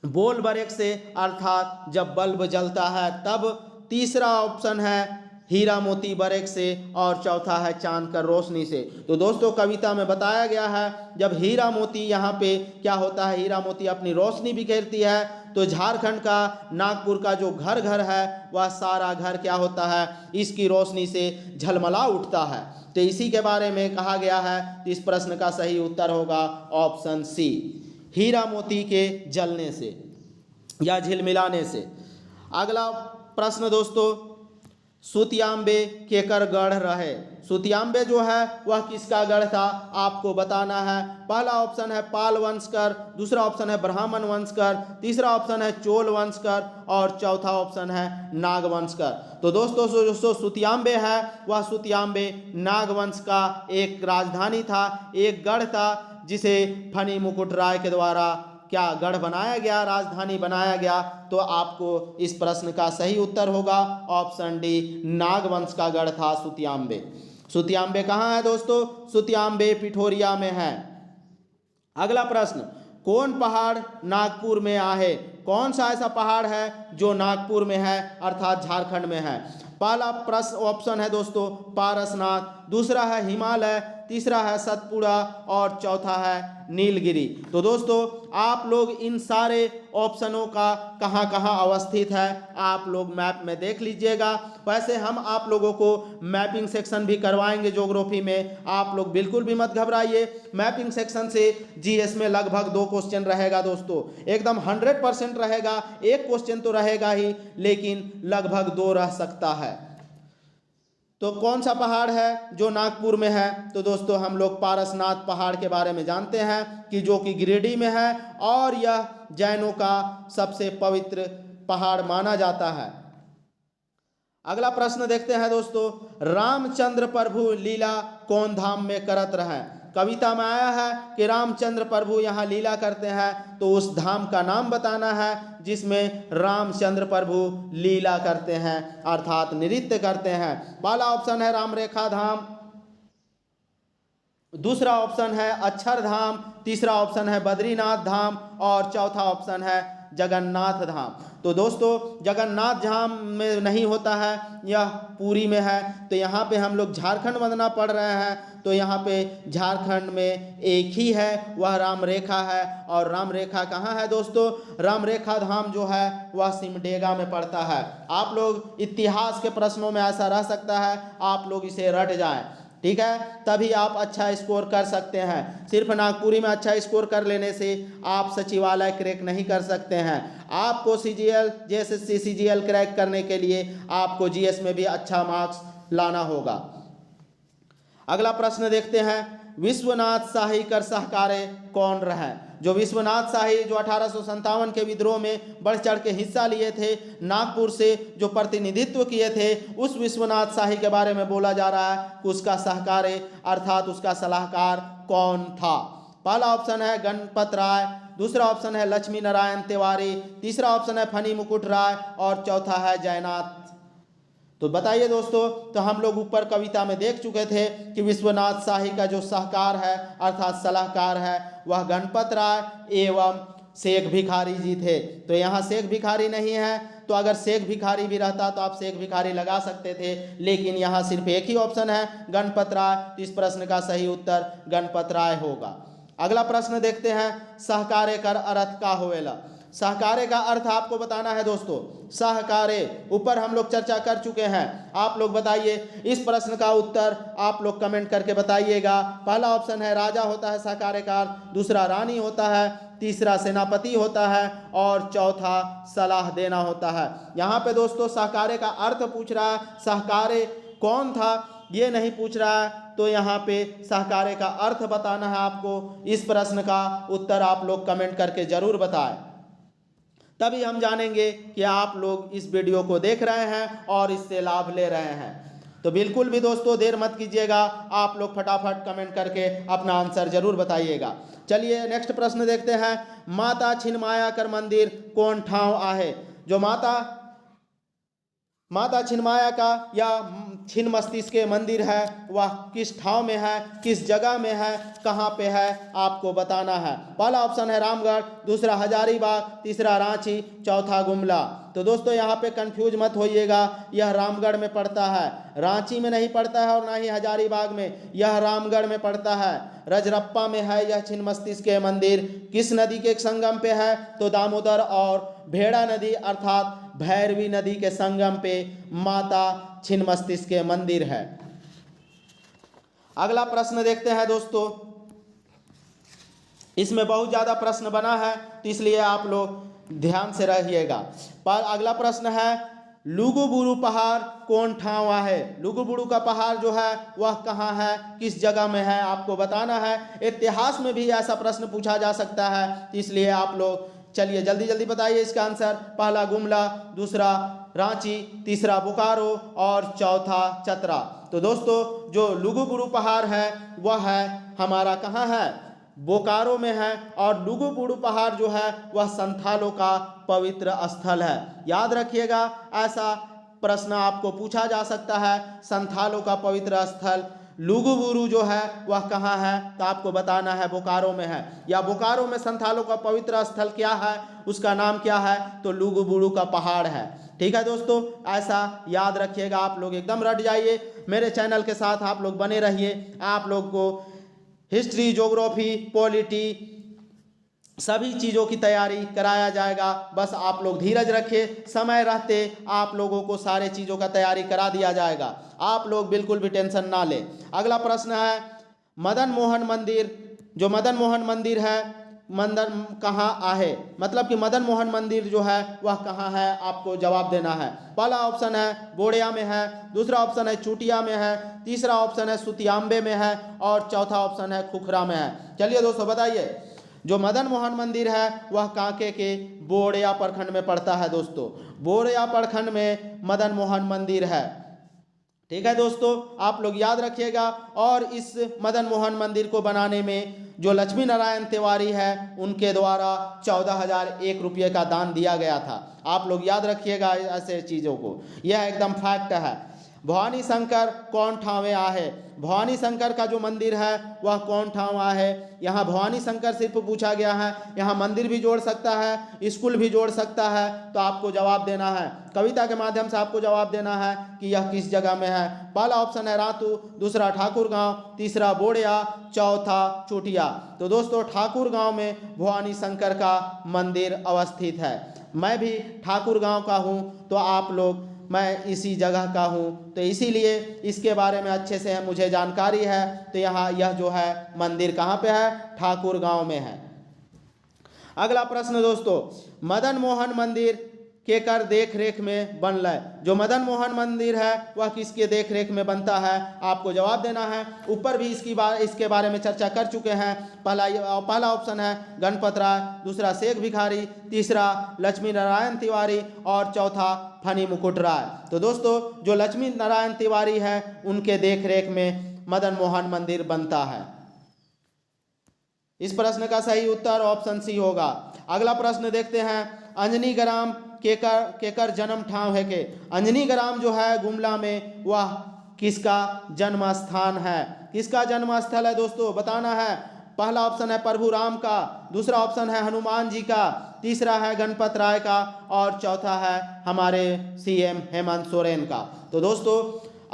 बोल बरेक से, अर्थात जब बल्ब जलता है तब। तीसरा ऑप्शन है हीरा मोती बरेक से और चौथा है चांद कर रोशनी से। तो दोस्तों कविता में बताया गया है जब हीरा मोती यहाँ पे क्या होता है, हीरा मोती अपनी रोशनी बिखेरती है, तो झारखंड का नागपुर का जो घर घर है वह सारा घर क्या होता है, इसकी रोशनी से झलमला उठता है। तो इसी के बारे में कहा गया है। तो इस प्रश्न का सही उत्तर होगा ऑप्शन सी, हीरा मोती के जलने से या झिलमिलाने से। अगला प्रश्न दोस्तों, सुतियांबे केकर गढ़ रहे। सुतियांबे जो है वह किसका गढ़ था, आपको बताना है। पहला ऑप्शन है पाल वंशकर, दूसरा ऑप्शन है ब्राह्मण वंशकर, तीसरा ऑप्शन है चोल वंशकर और चौथा ऑप्शन है नागवंशकर। तो दोस्तों जो सुतियांबे है वह सुतियांबे नागवंश का एक राजधानी था, एक गढ़ था, जिसे फनी मुकुट राय के द्वारा क्या गढ़ बनाया गया, राजधानी बनाया गया। तो आपको इस प्रश्न का सही उत्तर होगा ऑप्शन डी, नागवंश का गढ़ था सुतियांबे। सुतियांबे कहाँ है दोस्तों, सुतियांबे पिठोरिया में है। अगला प्रश्न, कौन पहाड़ नागपुर में आहे। कौन सा ऐसा पहाड़ है जो नागपुर में है, अर्थात झारखंड में है। पहला प्रश्न ऑप्शन है दोस्तों पारसनाथ, दूसरा है हिमालय, तीसरा है सतपुड़ा और चौथा है नीलगिरी। तो दोस्तों आप लोग इन सारे ऑप्शनों का कहाँ कहाँ अवस्थित है आप लोग मैप में देख लीजिएगा। वैसे हम आप लोगों को मैपिंग सेक्शन भी करवाएंगे ज्योग्राफी में, आप लोग बिल्कुल भी मत घबराइए। मैपिंग सेक्शन से जीएस में लगभग 2 क्वेश्चन रहेगा दोस्तों, एकदम 100% रहेगा। एक क्वेश्चन तो रहेगा ही, लेकिन लगभग 2 रह सकता है। तो कौन सा पहाड़ है जो नागपुर में है, तो दोस्तों हम लोग पारसनाथ पहाड़ के बारे में जानते हैं कि जो कि गिरिडीह में है और यह जैनों का सबसे पवित्र पहाड़ माना जाता है। अगला प्रश्न देखते हैं दोस्तों, रामचंद्र प्रभु लीला कौन धाम में करत रहे। कविता में आया है कि रामचंद्र प्रभु यहाँ लीला करते हैं, तो उस धाम का नाम बताना है जिसमें रामचंद्र प्रभु लीला करते हैं अर्थात नृत्य करते हैं। पहला ऑप्शन है रामरेखा धाम, दूसरा ऑप्शन है अक्षरधाम, तीसरा ऑप्शन है बद्रीनाथ धाम और चौथा ऑप्शन है जगन्नाथ धाम। तो दोस्तों जगन्नाथ धाम में नहीं होता है, यह पुरी में है। तो यहाँ पे हम लोग झारखंड वंदना पढ़ रहे हैं, तो यहाँ पे झारखंड में एक ही है, वह रामरेखा है। और रामरेखा कहाँ है दोस्तों? रामरेखा धाम जो है वह सिमडेगा में पड़ता है। आप लोग इतिहास के प्रश्नों में ऐसा रह सकता है, आप लोग इसे रट जाएं, ठीक है, तभी आप अच्छा स्कोर कर सकते हैं। सिर्फ नागपुरी में अच्छा स्कोर कर लेने से आप सचिवालय क्रैक नहीं कर सकते हैं। आपको सीजीएल जेएसएससी सीजीएल क्रैक करने के लिए आपको जीएस में भी अच्छा मार्क्स लाना होगा। अगला प्रश्न देखते हैं, विश्वनाथ शाही कर सहकारे कौन रहे? जो विश्वनाथ शाही जो 1857 के विद्रोह में बढ़ चढ़ के हिस्सा लिए थे, नागपुर से जो प्रतिनिधित्व किए थे, उस विश्वनाथ शाही के बारे में बोला जा रहा है कि उसका सहकारी अर्थात उसका सलाहकार कौन था। पहला ऑप्शन है गणपत राय, दूसरा ऑप्शन है लक्ष्मी नारायण तिवारी, तीसरा ऑप्शन है फनी मुकुट राय और चौथा है जयनाथ। तो बताइए दोस्तों, तो हम लोग ऊपर कविता में देख चुके थे कि विश्वनाथ शाही का जो सहकार है अर्थात सलाहकार है वह गणपत राय एवं शेख भिखारी जी थे। तो यहाँ शेख भिखारी नहीं है, तो अगर शेख भिखारी भी रहता तो आप शेख भिखारी लगा सकते थे, लेकिन यहाँ सिर्फ एक ही ऑप्शन है गणपत राय। तो इस प्रश्न का सही उत्तर गणपत राय होगा। अगला प्रश्न देखते हैं, सहकारे कर अर्थ का होवेला? सहकारे का अर्थ आपको बताना है दोस्तों। सहकारे ऊपर हम लोग चर्चा कर चुके हैं, आप लोग बताइए इस प्रश्न का उत्तर आप लोग कमेंट करके बताइएगा। पहला ऑप्शन है राजा होता है सहकारे का अर्थ, दूसरा रानी होता है, तीसरा सेनापति होता है और चौथा सलाह देना होता है। यहाँ पे दोस्तों सहकारे का अर्थ पूछ रहा है, सहकारे कौन था ये नहीं पूछ रहा है। तो यहाँ पे सहकारे का अर्थ बताना है आपको। इस प्रश्न का उत्तर आप लोग कमेंट करके जरूर बताएं, तभी हम जानेंगे कि आप लोग इस वीडियो को देख रहे हैं और इससे लाभ ले रहे हैं। तो बिल्कुल भी दोस्तों देर मत कीजिएगा, आप लोग फटाफट कमेंट करके अपना आंसर जरूर बताइएगा। चलिए नेक्स्ट प्रश्न देखते हैं, माता छिन्नमाया कर मंदिर कौन ठाव आहे? जो माता छिन्नमाया का या छिन्न मस्तिष्क के मंदिर है वह किस ठाव में है, किस जगह में है, कहाँ पे है, आपको बताना है। पहला ऑप्शन है रामगढ़, दूसरा हजारीबाग, तीसरा रांची, चौथा गुमला। तो दोस्तों यहाँ पे कंफ्यूज मत होइएगा, यह रामगढ़ में पड़ता है, रांची में नहीं पड़ता है और ना ही हजारीबाग में, यह रामगढ़ में पड़ता है। रजरप्पा में है यह छिन्न मस्तिष्क के मंदिर। किस नदी के संगम पे है? तो दामोदर और भेड़ा नदी अर्थात भैरवी नदी के संगम पे माता छिन्न मस्तिष्क के मंदिर है। अगला प्रश्न देखते हैं दोस्तों, इसमें बहुत ज़्यादा प्रश्न बना है तो इसलिए आप लोग ध्यान से रहिएगा। पर अगला प्रश्न है, लुगुबुरु पहाड़ कौन ठाव है? लुगुबुरु का पहाड़ जो है वह कहाँ है, किस जगह में है, आपको बताना है। इतिहास में भी ऐसा प्रश्न पूछा जा सकता है, इसलिए आप लोग चलिए जल्दी जल्दी बताइए इसका आंसर। पहला गुमला, दूसरा रांची, तीसरा बोकारो और चौथा चतरा। तो दोस्तों जो लुगुबुरु पहाड़ है वह है हमारा कहाँ है? बोकारो में है। और लुगुबुरु पहाड़ जो है वह संथालों का पवित्र स्थल है। याद रखिएगा, ऐसा प्रश्न आपको पूछा जा सकता है, संथालों का पवित्र स्थल लुगुबुरु जो है वह कहाँ है? तो आपको बताना है बोकारो में है। या बोकारो में संथालों का पवित्र स्थल क्या है, उसका नाम क्या है? तो लुगुबुरु का पहाड़ है। ठीक है दोस्तों, ऐसा याद रखिएगा, आप लोग एकदम रट जाइए। मेरे चैनल के साथ आप लोग बने रहिए, आप लोग को हिस्ट्री, ज्योग्राफी, पॉलिटी सभी चीज़ों की तैयारी कराया जाएगा। बस आप लोग धीरज रखिए, समय रहते आप लोगों को सारे चीज़ों का तैयारी करा दिया जाएगा, आप लोग बिल्कुल भी टेंशन ना लें। अगला प्रश्न है, मदन मोहन मंदिर, जो मदन मोहन मंदिर है मंदिर कहाँ आहे? मतलब कि मदन मोहन मंदिर जो है वह कहाँ है, आपको जवाब देना है। पहला ऑप्शन है बोड़िया में है, दूसरा ऑप्शन है चूटिया में है, तीसरा ऑप्शन है सुतियाम्बे में है और चौथा ऑप्शन है खुखरा में है। चलिए दोस्तों बताइए, जो मदन मोहन मंदिर है वह कांके के बोड़िया प्रखंड में पड़ता है। दोस्तों बोड़िया प्रखंड में मदन मोहन मंदिर है। ठीक है दोस्तों, आप लोग याद रखिएगा। और इस मदन मोहन मंदिर को बनाने में जो लक्ष्मी नारायण तिवारी है उनके द्वारा 14,001 रुपये का दान दिया गया था। आप लोग याद रखिएगा ऐसे चीज़ों को, यह एकदम फैक्ट है। भवानी शंकर कौन ठावे आहे, भवानी शंकर का जो मंदिर है वह कौन ठाव आहे। यहाँ भवानी शंकर सिर्फ पूछा गया है, यहाँ मंदिर भी जोड़ सकता है, स्कूल भी जोड़ सकता है। तो आपको जवाब देना है, कविता के माध्यम से आपको जवाब देना है कि यह किस जगह में है। पहला ऑप्शन है रातू, दूसरा ठाकुर गांव, तीसरा बोड़िया, चौथा चोटिया। तो दोस्तों ठाकुर गांव में भवानी शंकर का मंदिर अवस्थित है। मैं भी ठाकुर गांव का हूँ, तो आप लोग मैं इसी जगह का हूँ, तो इसीलिए इसके बारे में अच्छे से मुझे जानकारी है। तो यहाँ यह जो है मंदिर कहाँ पे है, ठाकुर गांव में है। अगला प्रश्न दोस्तों, मदन मोहन मंदिर केकर देख रेख में बनल। जो मदन मोहन मंदिर है वह किसके देख रेख में बनता है, आपको जवाब देना है। ऊपर भी इसके बारे में चर्चा कर चुके हैं। पहला ऑप्शन है गणपत राय, दूसरा शेख भिखारी, तीसरा लक्ष्मी नारायण तिवारी और चौथा फनी मुकुट राय। तो दोस्तों जो लक्ष्मी नारायण तिवारी है उनके देख रेख में मदन मोहन मंदिर बनता है। इस प्रश्न का सही उत्तर ऑप्शन सी होगा। अगला प्रश्न देखते हैं, अंजनी ग्राम केकर जन्म ठाव है के। अंजनी ग्राम जो है गुमला में, वह किसका जन्म स्थान है, किसका जन्म स्थल है दोस्तों, बताना है। पहला ऑप्शन है प्रभु राम का, दूसरा ऑप्शन है हनुमान जी का, तीसरा है गणपत राय का और चौथा है हमारे सीएम हेमंत सोरेन का। तो दोस्तों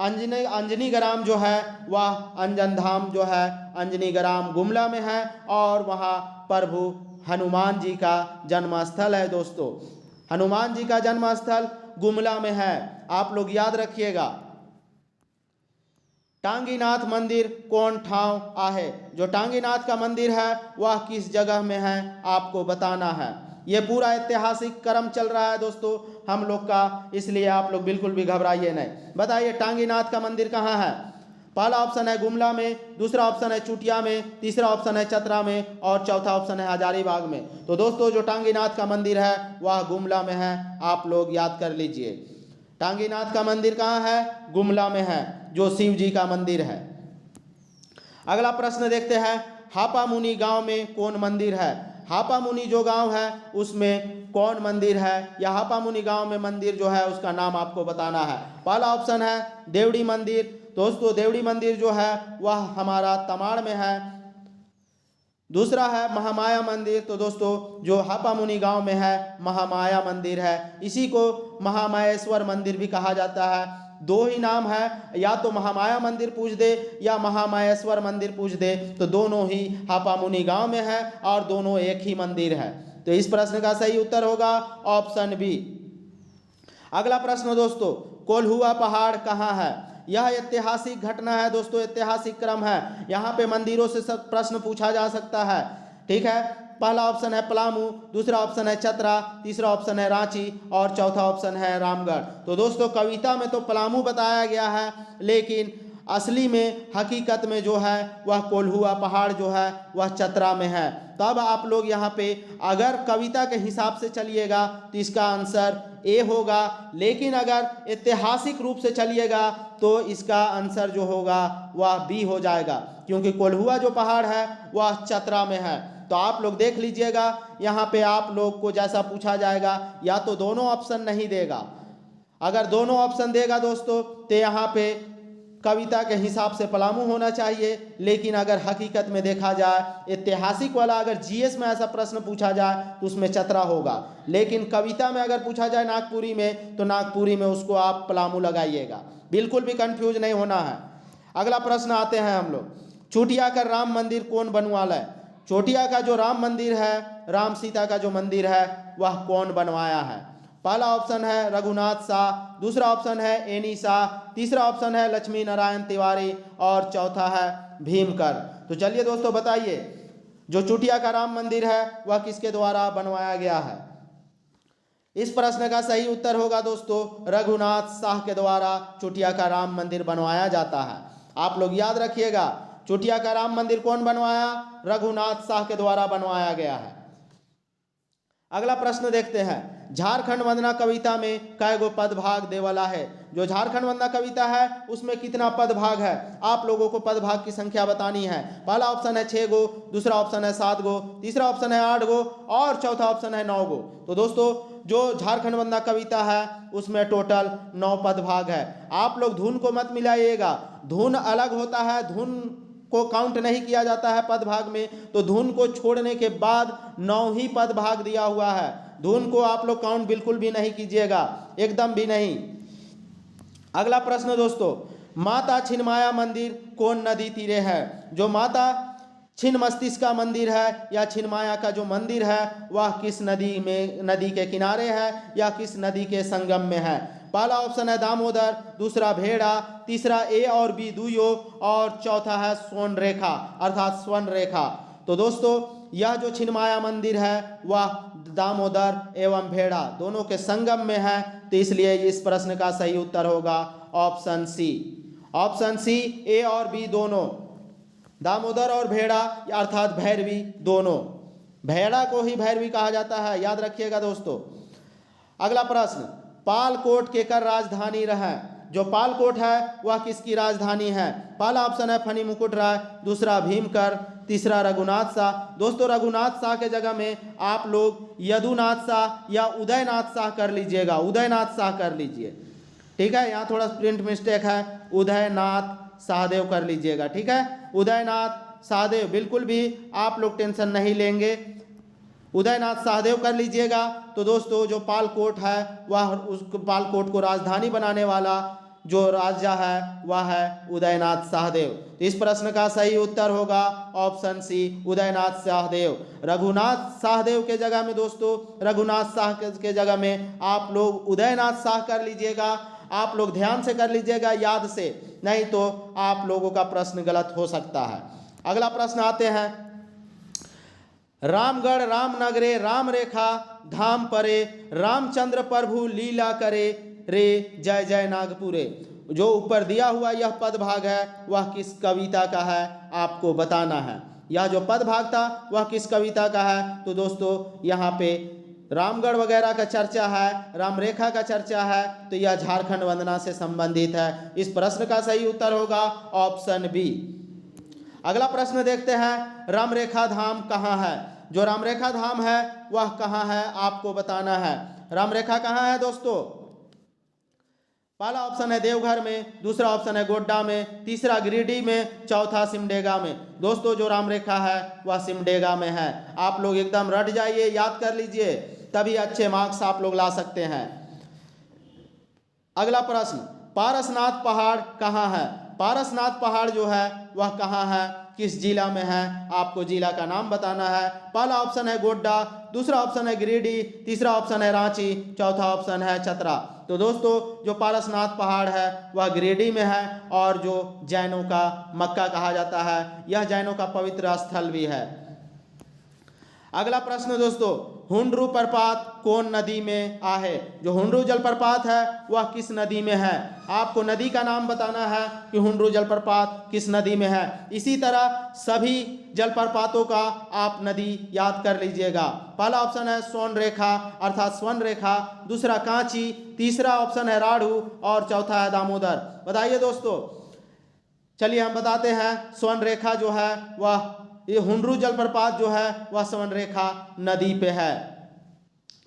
अंजनी ग्राम जो है वह अंजन धाम जो है अंजनी ग्राम गुमला में है और वहाँ प्रभु हनुमान जी का जन्म स्थल है। दोस्तों हनुमान जी का जन्म स्थल गुमला में है, आप लोग याद रखिएगा। टांगीनाथ मंदिर कौन ठाव आहे, जो टांगीनाथ का मंदिर है वह किस जगह में है, आपको बताना है। ये पूरा ऐतिहासिक क्रम चल रहा है दोस्तों हम लोग का, इसलिए आप लोग बिल्कुल भी घबराइए नहीं। बताइए टांगीनाथ का मंदिर कहाँ है। पहला ऑप्शन है गुमला में, दूसरा ऑप्शन है चुटिया में, तीसरा ऑप्शन है चतरा में और चौथा ऑप्शन है हजारीबाग में। तो दोस्तों जो टांगीनाथ का मंदिर है वह गुमला में है, आप लोग याद कर लीजिए। टांगीनाथ का मंदिर कहाँ है, गुमला में है, जो शिव जी का मंदिर है। अगला प्रश्न देखते हैं, हापा मुनि गांव में कौन मंदिर है। हापा मुनि जो गांव है उसमें कौन मंदिर है, या हापा मुनि गांव में मंदिर जो है उसका नाम आपको बताना है। पहला ऑप्शन है देवड़ी मंदिर, दोस्तों देवड़ी मंदिर जो है वह हमारा तमाड़ में है। दूसरा है महामाया मंदिर, तो दोस्तों जो हापा मुनि गांव में है महामाया मंदिर है, इसी को महामायेश्वर मंदिर भी कहा जाता है। दो ही नाम है, या तो महामाया मंदिर पूछ दे या महामायेश्वर मंदिर पूछ दे, तो दोनों ही हापा मुनि गांव में है और दोनों एक ही मंदिर है। तो इस प्रश्न का सही उत्तर होगा ऑप्शन बी। अगला प्रश्न दोस्तों, कोल्हुआ पहाड़ कहाँ है। यह ऐतिहासिक घटना है दोस्तों, ऐतिहासिक क्रम है, यहाँ पे मंदिरों से सब प्रश्न पूछा जा सकता है। ठीक है, पहला ऑप्शन है पलामू, दूसरा ऑप्शन है चतरा, तीसरा ऑप्शन है रांची और चौथा ऑप्शन है रामगढ़। तो दोस्तों कविता में तो पलामू बताया गया है, लेकिन असली में हकीकत में जो है वह कोल्हुआ पहाड़ जो है वह चतरा में है। तब आप लोग यहाँ पे अगर कविता के हिसाब से चलिएगा तो इसका आंसर ए होगा, लेकिन अगर ऐतिहासिक रूप से चलिएगा तो इसका आंसर जो होगा वह बी हो जाएगा, क्योंकि कोल्हुआ जो पहाड़ है वह चतरा में है। तो आप लोग देख लीजिएगा, यहाँ पे आप लोग को जैसा पूछा जाएगा या तो दोनों ऑप्शन नहीं देगा। अगर दोनों ऑप्शन देगा दोस्तों तो यहाँ पे कविता के हिसाब से पलामू होना चाहिए, लेकिन अगर हकीकत में देखा जाए ऐतिहासिक वाला अगर जीएस में ऐसा प्रश्न पूछा जाए तो उसमें चतरा होगा, लेकिन कविता में अगर पूछा जाए नागपुरी में तो नागपुरी में उसको आप पलामू लगाइएगा, बिल्कुल भी कंफ्यूज नहीं होना है। अगला प्रश्न आते हैं हम लोग, चोटिया का राम मंदिर कौन बनवाला है। चोटिया का जो राम मंदिर है, राम सीता का जो मंदिर है वह कौन बनवाया है। पहला ऑप्शन है रघुनाथ शाह, दूसरा ऑप्शन है एनी शाह, तीसरा ऑप्शन है लक्ष्मी नारायण तिवारी और चौथा है भीमकर। तो चलिए दोस्तों बताइए, जो चुटिया का राम मंदिर है वह किसके द्वारा बनवाया गया है। इस प्रश्न का सही उत्तर होगा दोस्तों रघुनाथ शाह के द्वारा चुटिया का राम मंदिर बनवाया जाता है। आप लोग याद रखिएगा, चुटिया का राम मंदिर कौन बनवाया, रघुनाथ शाह के द्वारा बनवाया गया है। अगला प्रश्न देखते हैं, झारखंड वंदना कविता में कै गो पद भाग देवला है। जो झारखंड वंदना कविता है उसमें कितना पद भाग है, आप लोगों को पद भाग की संख्या बतानी है। पहला ऑप्शन है 6 गो, दूसरा ऑप्शन है 7 गो, तीसरा ऑप्शन है 8 गो और चौथा ऑप्शन है 9 गो। तो दोस्तों जो झारखंड वंदना कविता है उसमें टोटल 9 पद भाग है। आप लोग धुन को मत मिलाइएगा, धुन अलग होता है, धुन को काउंट नहीं किया जाता है पद भाग में, तो धुन को छोड़ने के बाद 9 ही पद भाग दिया हुआ है। धुन को आप लोग काउंट बिल्कुल भी नहीं कीजिएगा, एकदम भी नहीं। अगला प्रश्न दोस्तों, माता छिन्नमाया मंदिर कौन नदी तीरे है। जो माता छिन्नमस्तिष्का का मंदिर है या छिन्नमाया का जो मंदिर है वह किस नदी के किनारे है या किस नदी के संगम में है। पहला ऑप्शन है दामोदर, दूसरा भेड़ा, तीसरा ए और बी दुयो और चौथा है स्वर्ण रेखा अर्थात स्वर्ण रेखा। तो दोस्तों यह जो छिन्नमाया मंदिर है वह दामोदर एवं भेड़ा दोनों के संगम में है, तो इसलिए इस प्रश्न का सही उत्तर होगा ऑप्शन सी। ऑप्शन सी, ए और बी दोनों, दामोदर और भेड़ा अर्थात भैरवी दोनों। भेड़ा को ही भैरवी कहा जाता है, याद रखिएगा दोस्तों। अगला प्रश्न, पालकोट केकर राजधानी रहे। जो पालकोट है वह किसकी राजधानी है। पहला ऑप्शन है फनी मुकुट राय, दूसरा भीमकर, तीसरा रघुनाथ शाह। दोस्तों रघुनाथ शाह के जगह में आप लोग यदुनाथ शाह या उदयनाथ शाह कर लीजिएगा, उदयनाथ शाह कर लीजिए, ठीक है। यहाँ थोड़ा प्रिंट मिस्टेक है, उदयनाथ शाहदेव कर लीजिएगा, ठीक है। उदयनाथ शाहदेव बिल्कुल भी आप लोग टेंशन नहीं लेंगे, उदयनाथ शाहदेव कर लीजिएगा। तो दोस्तों जो पालकोट है वह उस पालकोट को राजधानी बनाने वाला जो राजा है वह है उदयनाथ शाहदेव। तो इस प्रश्न का सही उत्तर होगा ऑप्शन सी, उदयनाथ शाहदेव। रघुनाथ शाहदेव के जगह में दोस्तों, रघुनाथ शाह के जगह में आप लोग उदयनाथ शाह कर लीजिएगा। आप लोग ध्यान से कर लीजिएगा, याद से, नहीं तो आप लोगों का प्रश्न गलत हो सकता है। अगला प्रश्न आते हैं, रामगढ़ रामनगरे राम रेखा धाम परे रामचंद्र प्रभु लीला करे रे जय जय नागपुरे। जो ऊपर दिया हुआ यह पद भाग है वह किस कविता का है, आपको बताना है। यह जो पद भाग था वह किस कविता का है। तो दोस्तों यहाँ पे रामगढ़ वगैरह का चर्चा है, राम रेखा का चर्चा है, तो यह झारखंड वंदना से संबंधित है। इस प्रश्न का सही उत्तर होगा ऑप्शन बी। अगला प्रश्न देखते हैं, रामरेखा धाम कहाँ है। जो रामरेखा धाम है वह कहाँ है, आपको बताना है। रामरेखा कहाँ है दोस्तों। पहला ऑप्शन है देवघर में, दूसरा ऑप्शन है गोड्डा में, तीसरा गिरिडीह में, चौथा सिमडेगा में। दोस्तों जो रामरेखा है वह सिमडेगा में है। आप लोग एकदम रट जाइए, याद कर लीजिए, तभी अच्छे मार्क्स आप लोग ला सकते हैं। अगला प्रश्न, पारसनाथ पहाड़ कहाँ है। पारसनाथ पहाड़ जो है वह कहाँ है, किस जिला में है, आपको जिला का नाम बताना है। पहला ऑप्शन है गोड्डा, दूसरा ऑप्शन है गिरिडीह, तीसरा ऑप्शन है रांची, चौथा ऑप्शन है चतरा। तो दोस्तों जो पारसनाथ पहाड़ है वह गिरिडीह में है और जो जैनों का मक्का कहा जाता है, यह जैनों का पवित्र स्थल भी है। अगला प्रश्न दोस्तों, हुंडरू प्रपात कौन नदी में आहे। जो हुंडरू जलप्रपात है वह किस नदी में है, आपको नदी का नाम बताना है कि हुंडरू जलप्रपात किस नदी में है। इसी तरह सभी जलप्रपातों का आप नदी याद कर लीजिएगा। पहला ऑप्शन है स्वर्ण रेखा अर्थात स्वर्ण रेखा, दूसरा कांची, तीसरा ऑप्शन है राढ़ू और चौथा है दामोदर। बताइए दोस्तों, चलिए हम बताते हैं। स्वर्ण रेखा जो है वह, ये हुंडरू जलप्रपात जो है वह स्वर्ण रेखा नदी पे है।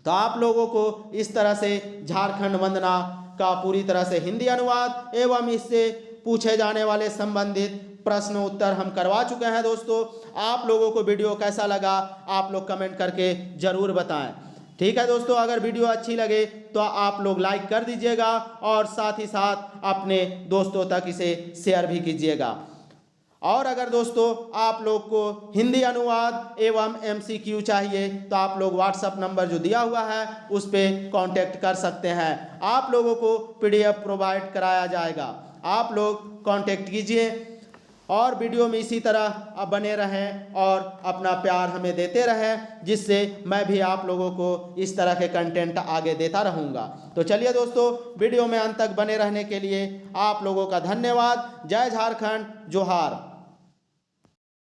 तो आप लोगों को इस तरह से झारखंड वंदना का पूरी तरह से हिंदी अनुवाद एवं इससे पूछे जाने वाले संबंधित प्रश्न उत्तर हम करवा चुके हैं। दोस्तों आप लोगों को वीडियो कैसा लगा आप लोग कमेंट करके ज़रूर बताएं। ठीक है दोस्तों, अगर वीडियो अच्छी लगे तो आप लोग लाइक कर दीजिएगा और साथ ही साथ अपने दोस्तों तक इसे शेयर भी कीजिएगा। और अगर दोस्तों आप लोग को हिंदी अनुवाद एवं MCQ चाहिए तो आप लोग व्हाट्सएप नंबर जो दिया हुआ है उस पर कांटेक्ट कर सकते हैं। आप लोगों को PDF प्रोवाइड कराया जाएगा, आप लोग कांटेक्ट कीजिए और वीडियो में इसी तरह बने रहें और अपना प्यार हमें देते रहें, जिससे मैं भी आप लोगों को इस तरह के कंटेंट आगे देता रहूँगा। तो चलिए दोस्तों, वीडियो में अंत तक बने रहने के लिए आप लोगों का धन्यवाद। जय झारखंड, जोहार।